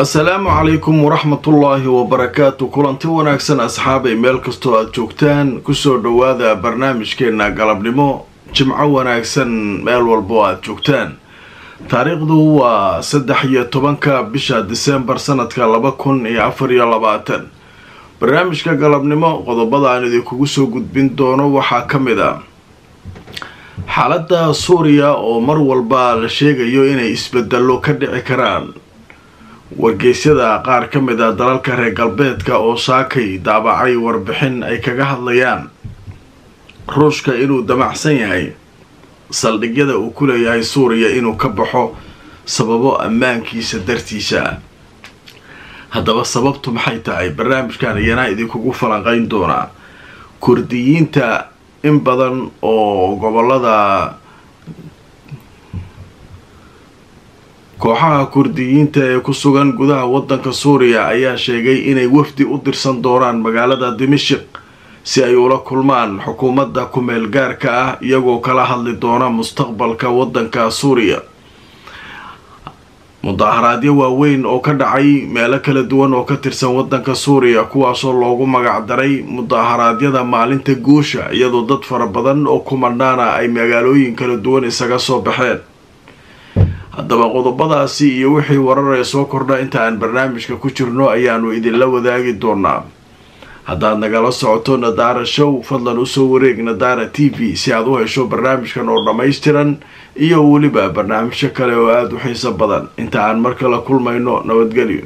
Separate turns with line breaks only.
السلام عليكم ورحمة الله وبركاته. كلانتي wanaagsan asxaabay meel kasto aad joogtaan kusoo dhawaada barnaamijkeena galabnimo jimco wanaagsan meel walbo aad joogtaan. taariikhdu waa 13 bisha December sanadka 2024. barnaamijka galabnimo qodobada aan idinku soo gudbin doono waxaa kamid ah xaaladda Suuriya oo mar walba la sheegayo inay isbedelo ka dhici karaan. wargeysyada qaar ka mid ah dalalka reer galbeedka oo saakay daabacay warbixin ay kaga hadlayaan Ruushka inuu damacsan yahay saldhigyada uu ku leeyahay Suuriya inuu ka baxo sababo ammaankiisa dartiisa. haddaba sababtu maxay tahay? barnaamijkan ayana idinku falanqayn doona. Kurdiyiinta in badan oo gobolada kooxaha kurdiyiinta ee ku sugan gudaha wadanka Suuriya ayaa sheegay inay wafdi u dirsan doonaan magaalada Dimashq si ay ula kulmaan xukuumadda ku meel gaarka ah iyagoo kala hadli doona mustaqbalka wadanka Suuriya. mudaharaadyo waaweyn oo ka dhacay meelo kala duwan oo ka tirsan wadanka Suuriya kuwaasoo loogu magac daray mudaharaadyada maalinta guusha iyadoo dad fara badan oo kumanaan ay magaalooyin kala duwan isaga soo baxeen. haddaba qodobadaasi iyo wixii warar ay soo kordha inta aan barnaamijka ku jirno ayaanu idin la wadaagi doonaa. haddaad nagala socoto Nadaara Show fadlan u soo wareeg Nadaara TV si aad u hesho barnaamijkan oo dhammaystiran iyo waliba barnaamijyo kale oo aad u xiiso badan. inta aan mar kale kulmayno nabadgelyo.